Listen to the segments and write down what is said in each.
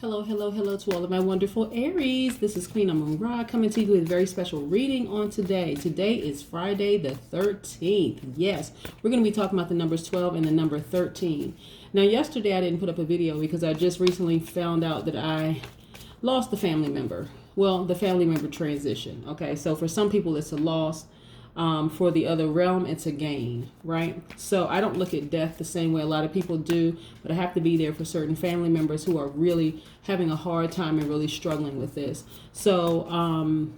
Hello, hello, hello to all of my wonderful Aries. This is Queen Amun Ra coming to you with a very special reading on today. Today is Friday the 13th. Yes, we're going to be talking about the numbers 12 and the number 13. Now, yesterday I didn't put up a video because I just recently found out that I lost a family member. Well, the family member transition. Okay, so for some people it's a loss. For the other realm, it's a gain, right? So I don't look at death the same way a lot of people do, but I have to be there for certain family members who are really having a hard time and really struggling with this. So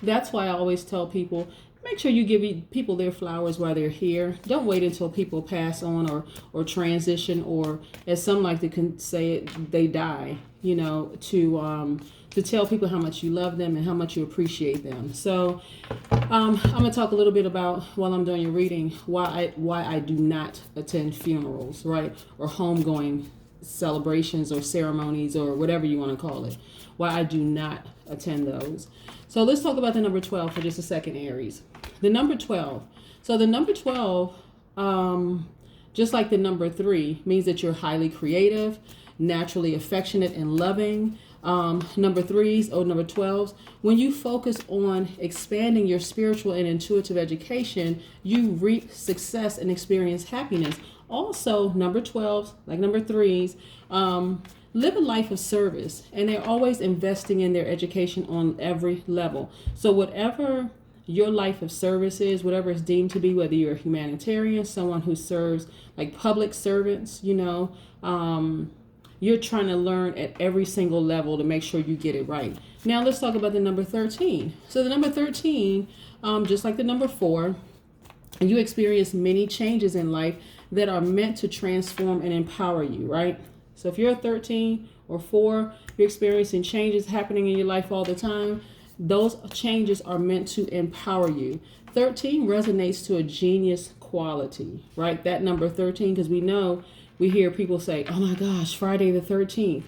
that's why I always tell people, make sure you give people their flowers while they're here. Don't wait until people pass on or transition, or as some like to say it, they die, you know, to tell people how much you love them and how much you appreciate them. So I'm going to talk a little bit about, while I'm doing your reading, why I do not attend funerals, right? Or homegoing celebrations or ceremonies or whatever you want to call it. Why I do not attend those. So let's talk about the number 12 for just a second, Aries. The number 12. So the number 12, just like the number 3, means that you're highly creative, naturally affectionate and loving. Number 3s or number 12s, when you focus on expanding your spiritual and intuitive education, you reap success and experience happiness. Also, number 12s, like number 3s, live a life of service, and they're always investing in their education on every level. So whatever your life of service is, whatever it's deemed to be, whether you're a humanitarian, someone who serves like public servants, you know, you're trying to learn at every single level to make sure you get it right. Now let's talk about the number 13. So the number 13, just like the number 4, you experience many changes in life that are meant to transform and empower you, right? So if you're a 13 or 4, you're experiencing changes happening in your life all the time. Those changes are meant to empower you. 13 resonates to a genius quality, right? That number 13, because we hear people say, oh my gosh, Friday the 13th.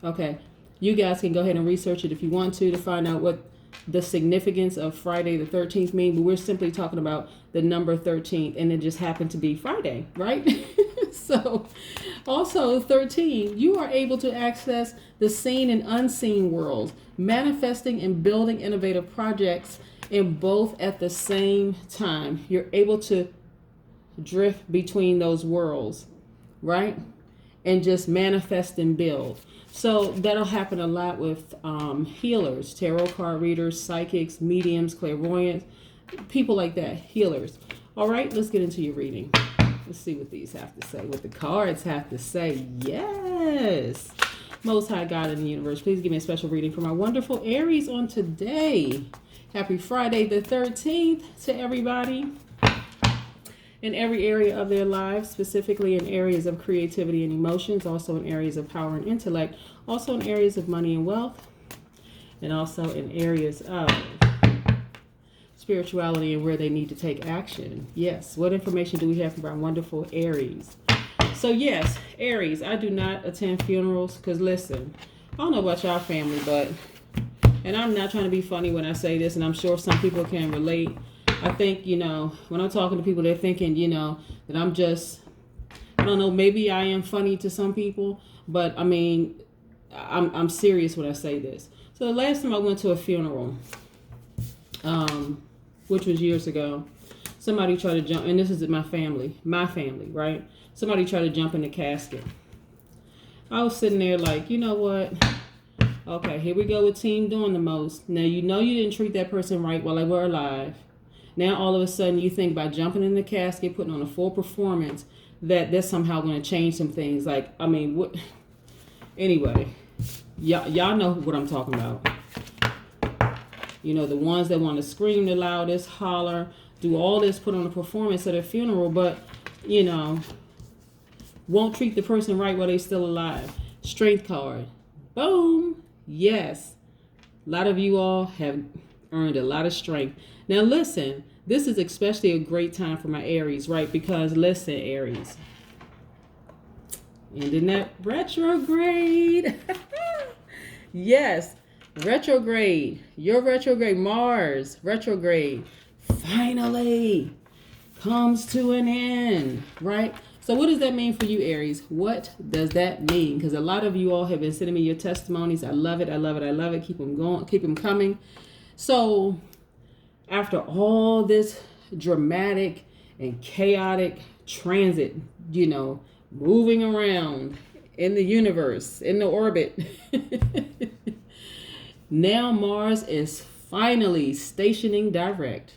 Okay, you guys can go ahead and research it if you want to find out what the significance of Friday the 13th mean. But we're simply talking about the number 13, and it just happened to be Friday, right? So also 13, you are able to access the seen and unseen worlds, manifesting and building innovative projects in both at the same time. You're able to drift between those worlds, right? And just manifest and build. So that'll happen a lot with healers, tarot card readers, psychics, mediums, clairvoyants, people like that, healers. All right, let's get into your reading. Let's see what these have to say, what the cards have to say. Yes. Most High God in the universe, please give me a special reading for my wonderful Aries on today. Happy Friday the 13th to everybody. In every area of their lives, specifically in areas of creativity and emotions, also in areas of power and intellect, also in areas of money and wealth, and also in areas of spirituality and where they need to take action. Yes, what information do we have from our wonderful Aries? So yes, Aries, I do not attend funerals because listen, I don't know about y'all family, but, and I'm not trying to be funny when I say this, and I'm sure some people can relate. I think, you know, when I'm talking to people, they're thinking, you know, that I'm just, I don't know, maybe I am funny to some people, but I mean, I'm serious when I say this. So the last time I went to a funeral, which was years ago, somebody tried to jump, and this is my family, right? Somebody tried to jump in the casket. I was sitting there like, you know what? Okay, here we go with team doing the most. Now, you know, you didn't treat that person right while they were alive. Now, all of a sudden, you think by jumping in the casket, putting on a full performance, that that's somehow going to change some things. Like, I mean, what? Anyway, y'all know what I'm talking about. You know, the ones that want to scream the loudest, holler, do all this, put on a performance at a funeral, but, you know, won't treat the person right while they're still alive. Strength card. Boom. Yes. A lot of you all have earned a lot of strength. Now listen, this is especially a great time for my Aries, right? Because listen, Aries, ending that retrograde. Yes, retrograde. Your retrograde, Mars retrograde, finally comes to an end, right? So what does that mean for you, Aries? What does that mean? Because a lot of you all have been sending me your testimonies. I love it. I love it. I love it. Keep them going. Keep them coming. So after all this dramatic and chaotic transit, moving around in the universe, in the orbit, now Mars is finally stationing direct.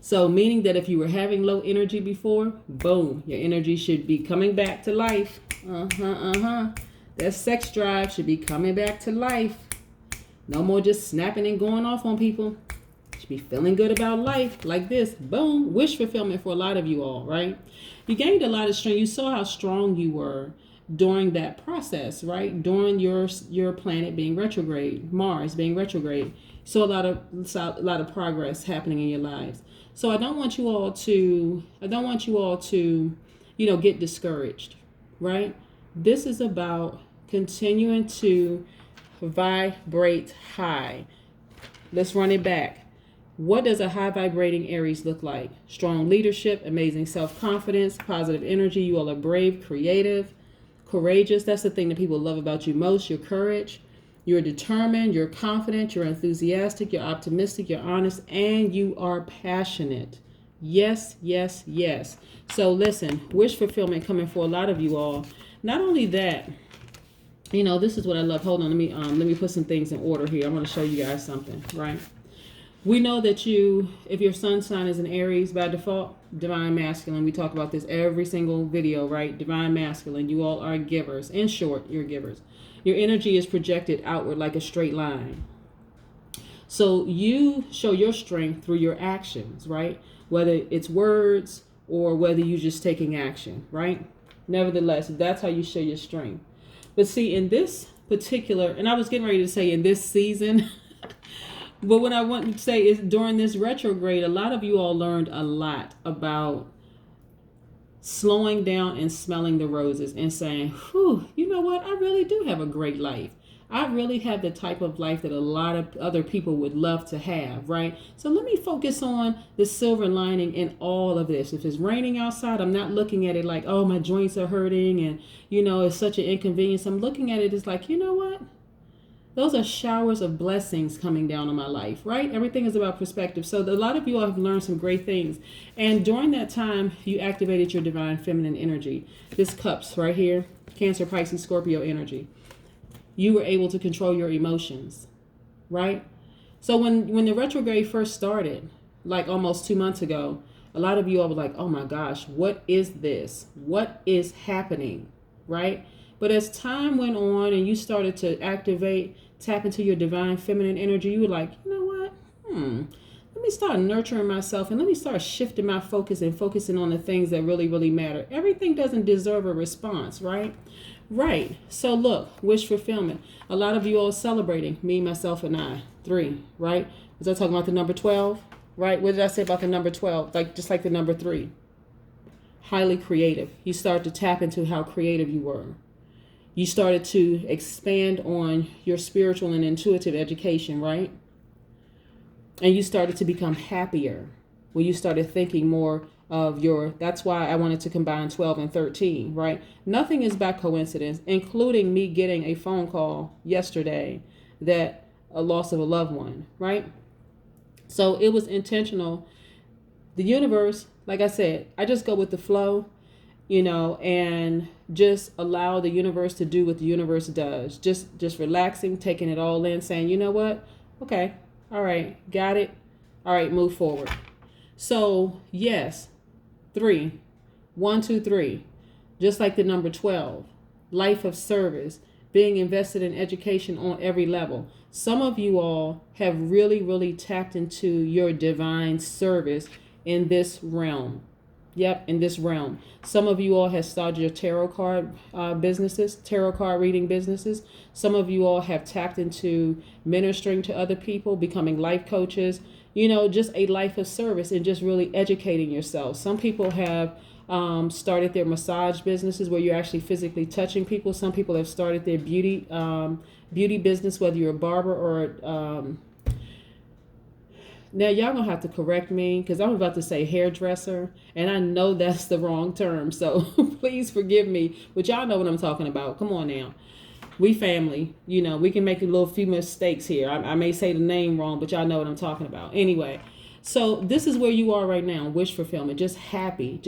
So meaning that if you were having low energy before, boom, your energy should be coming back to life. That sex drive should be coming back to life. No more just snapping and going off on people. Should be feeling good about life like this. Boom, wish fulfillment for a lot of you all, right? You gained a lot of strength. You saw how strong you were during that process, right? During your planet being retrograde, Mars being retrograde. So a lot of progress happening in your lives. So I don't want you all to get discouraged, right? This is about continuing to vibrate high. Let's run it back. What does a high vibrating Aries look like? Strong leadership, amazing self-confidence, positive energy. You all are brave, creative, courageous. That's the thing that people love about you most, your courage. You're determined, you're confident, you're enthusiastic, you're optimistic, you're honest, and you are passionate. Yes, yes, yes. So listen, wish fulfillment coming for a lot of you all. Not only that, this is what I love. Hold on, let me put some things in order here. I want to show you guys something, right? We know that if your sun sign is an Aries by default, divine masculine. We talk about this every single video, right? Divine masculine. You all are givers. In short, you're givers. Your energy is projected outward like a straight line. So you show your strength through your actions, right? Whether it's words or whether you're just taking action, right? Nevertheless, that's how you show your strength. But see, in this particular, and I was getting ready to say in this season, but what I want to say is during this retrograde, a lot of you all learned a lot about slowing down and smelling the roses and saying, whew, you know what? I really do have a great life. I really have the type of life that a lot of other people would love to have, right? So let me focus on the silver lining in all of this. If it's raining outside, I'm not looking at it like, oh, my joints are hurting and, it's such an inconvenience. I'm looking at it as like, you know what? Those are showers of blessings coming down on my life, right? Everything is about perspective. So a lot of you all have learned some great things. And during that time, you activated your divine feminine energy. This cups right here, Cancer, Pisces, Scorpio energy. You were able to control your emotions, right? So when the retrograde first started, like almost 2 months ago, a lot of you all were like, oh my gosh, what is this? What is happening, right? But as time went on and you started to tap into your divine feminine energy, you were like, you know what? Let me start nurturing myself and let me start shifting my focus and focusing on the things that really, really matter. Everything doesn't deserve a response, right? Right. So look, wish fulfillment. A lot of you all celebrating, me, myself, and I. 3, right? Was I talking about the number 12? Right? What did I say about the number 12? Just like the number 3. Highly creative. You start to tap into how creative you were. You started to expand on your spiritual and intuitive education, right? And you started to become happier when you started thinking more of that's why I wanted to combine 12 and 13, right? Nothing is by coincidence, including me getting a phone call yesterday that a loss of a loved one, right? So it was intentional. The universe, like I said, I just go with the flow, and just allow the universe to do what the universe does. Just relaxing, taking it all in, saying, you know what? Okay. All right. Got it. All right. Move forward. So yes, 3, 1, 2, 3, just like the number 12, life of service, being invested in education on every level. Some of you all have really, really tapped into your divine service in this realm. Yep, in this realm. Some of you all have started your tarot card businesses, tarot card reading businesses. Some of you all have tapped into ministering to other people, becoming life coaches, just a life of service and just really educating yourself. Some people have started their massage businesses where you're actually physically touching people. Some people have started their beauty business, whether you're a barber or Now y'all gonna have to correct me because I'm about to say hairdresser, and I know that's the wrong term. So please forgive me, but y'all know what I'm talking about. Come on now. We family, you know, we can make a little few mistakes here. I may say the name wrong, but y'all know what I'm talking about. Anyway, so this is where you are right now, wish fulfillment, just happy,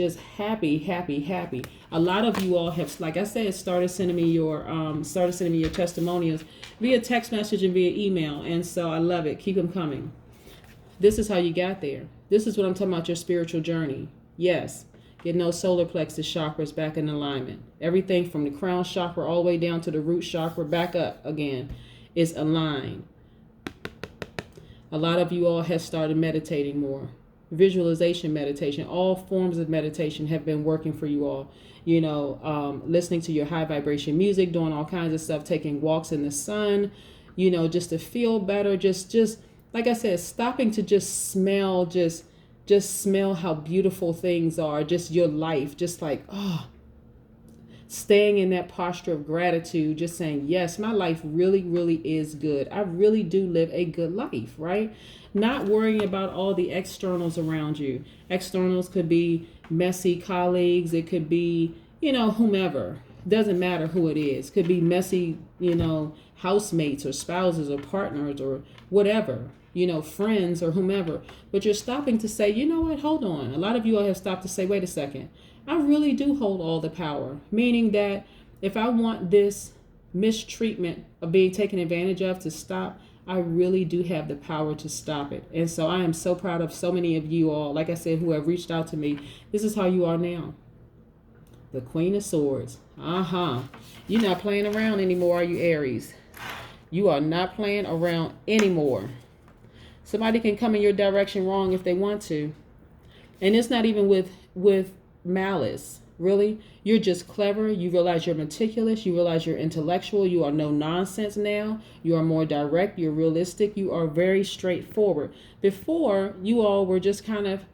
happy. A lot of you all have, like I said, started sending me your testimonials via text message and via email, and so I love it. Keep them coming. This is how you got there. This is what I'm talking about, your spiritual journey. Yes. Getting those solar plexus chakras back in alignment. Everything from the crown chakra all the way down to the root chakra back up again is aligned. A lot of you all have started meditating more. Visualization meditation, all forms of meditation have been working for you all. You know, listening to your high vibration music, doing all kinds of stuff, taking walks in the sun, you know, just to feel better. Just like I said, stopping to just smell, just smell how beautiful things are, just your life, just like, staying in that posture of gratitude, just saying, yes, my life really, really is good. I really do live a good life, right? Not worrying about all the externals around you. Externals could be messy colleagues. It could be, you know, whomever. Doesn't matter who it is. Could be messy, you know, housemates or spouses or partners or whatever, you know, friends or whomever. But you're stopping to say, you know what, hold on. A lot of you all have stopped to say, wait a second. I really do hold all the power. Meaning that if I want this mistreatment of being taken advantage of to stop, I really do have the power to stop it. And so I am so proud of so many of you all, like I said, who have reached out to me. This is how you are now. The Queen of Swords. You're not playing around anymore, are you, Aries? You are not playing around anymore. Somebody can come in your direction wrong if they want to. And it's not even with malice, really. You're just clever. You realize you're meticulous. You realize you're intellectual. You are no nonsense now. You are more direct. You're realistic. You are very straightforward. Before, you all were just kind of,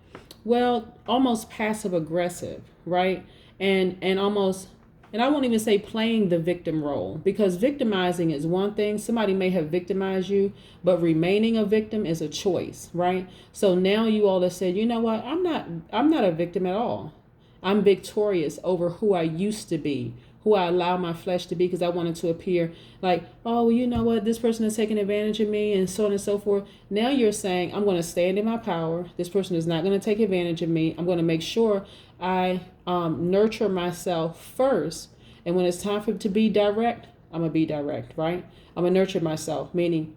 well, almost passive aggressive, right? And almost, and I won't even say playing the victim role, because victimizing is one thing. Somebody may have victimized you, but remaining a victim is a choice, right? So now you all have said, you know what? I'm not a victim at all. I'm victorious over who I used to be, who I allowed my flesh to be, because I wanted to appear like, oh, well, you know what? This person is taking advantage of me and so on and so forth. Now you're saying, I'm going to stand in my power. This person is not going to take advantage of me. I'm going to make sure I nurture myself first. And when it's time for it to be direct, I'm going to be direct, right? I'm going to nurture myself, meaning,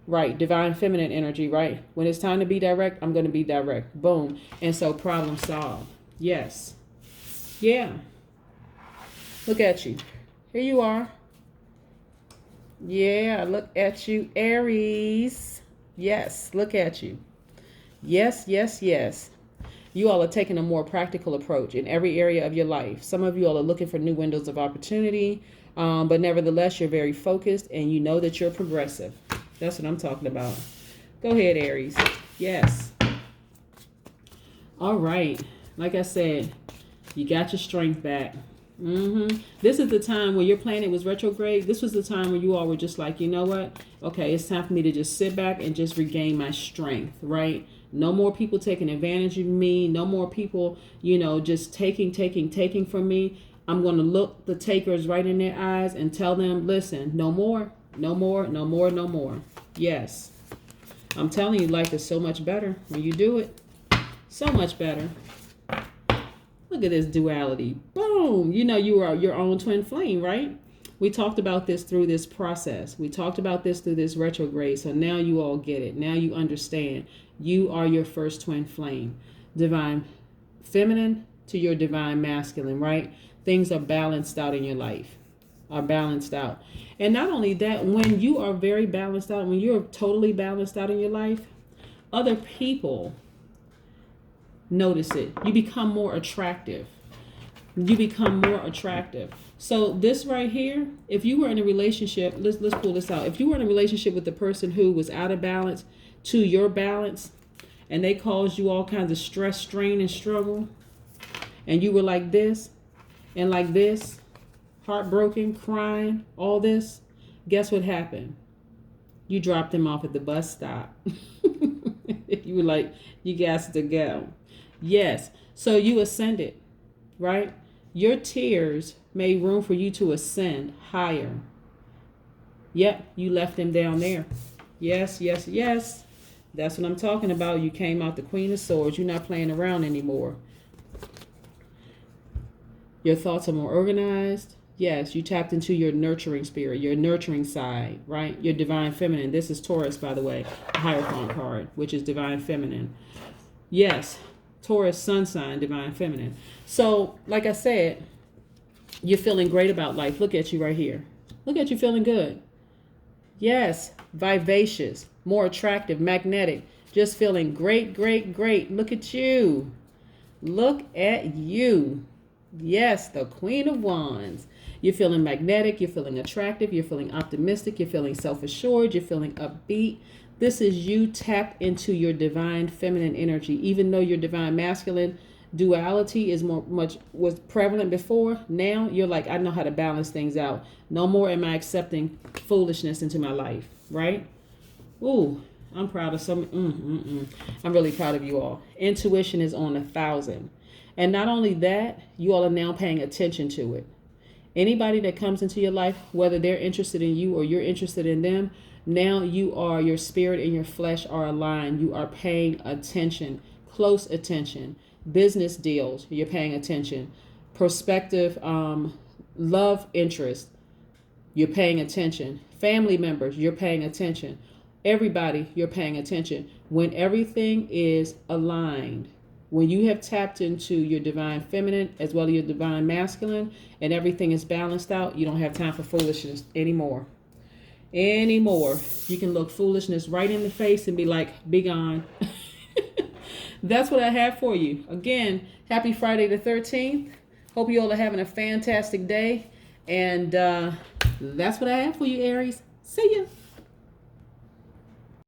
right, divine feminine energy, right? When it's time to be direct, I'm going to be direct. Boom. And so problem solved. Yes. Yeah. Look at you. Here you are. Yeah, look at you, Aries. Yes, look at you. Yes, yes, yes. You all are taking a more practical approach in every area of your life. Some of you all are looking for new windows of opportunity, but nevertheless, you're very focused and you know that you're progressive. That's what I'm talking about. Go ahead, Aries. Yes. All right. Like I said, you got your strength back. This is the time where your planet was retrograde. This was the time where you all were just like, you know what? Okay, it's time for me to just sit back and just regain my strength, right? No more people taking advantage of me. No more people, you know, just taking from me. I'm going to look the takers right in their eyes and tell them, listen, no more, no more, no more, no more. Yes. I'm telling you, life is so much better when you do it. So much better. Look at this duality. Boom. You know, you are your own twin flame, right? We talked about this through this process. We talked about this through this retrograde. So now you all get it. Now you understand. You are your first twin flame. Divine feminine to your divine masculine, right? Things are balanced out in your life. Are balanced out. And not only that, when you are very balanced out, when you're totally balanced out in your life, other people notice it. You become more attractive. You become more attractive. So this right here, if you were in a relationship, let's pull this out. If you were in a relationship with the person who was out of balance to your balance, and they caused you all kinds of stress, strain, and struggle, and you were like this and like this, heartbroken, crying, all this, guess what happened? You dropped them off at the bus stop. You were like, you got to go. Yes. So you ascended, right? Your tears made room for you to ascend higher. Yep, you left them down there. Yes, yes, yes. That's what I'm talking about. You came out the Queen of Swords. You're not playing around anymore. Your thoughts are more organized. Yes, you tapped into your nurturing spirit, your nurturing side, right? Your divine feminine. This is Taurus, by the way, the Hierophant card, which is divine feminine. Yes, Taurus sun sign, divine feminine. So, like I said, you're feeling great about life. Look at you right here. Look at you feeling good. Yes, vivacious, more attractive, magnetic. Just feeling great, great, great. Look at you. Look at you. Yes, the Queen of Wands. You're feeling magnetic. You're feeling attractive. You're feeling optimistic. You're feeling self-assured. You're feeling upbeat. This is you tapped into your divine feminine energy. Even though your divine masculine duality is was prevalent before, now you're like, I know how to balance things out. No more am I accepting foolishness into my life, right? Ooh, I'm proud of some. I'm really proud of you all. Intuition is on 1,000. And not only that, you all are now paying attention to it. Anybody that comes into your life, whether they're interested in you or you're interested in them, now your spirit and your flesh are aligned. You are paying attention, close attention. Business deals, you're paying attention. Prospective love interest, you're paying attention. Family members, you're paying attention. Everybody, you're paying attention. When everything is aligned, when you have tapped into your divine feminine as well as your divine masculine, and everything is balanced out, you don't have time for foolishness anymore. You can look foolishness right in the face and be like, be gone. That's what I have for you. Again, happy Friday the 13th. Hope you all are having a fantastic day. And that's what I have for you, Aries. See ya.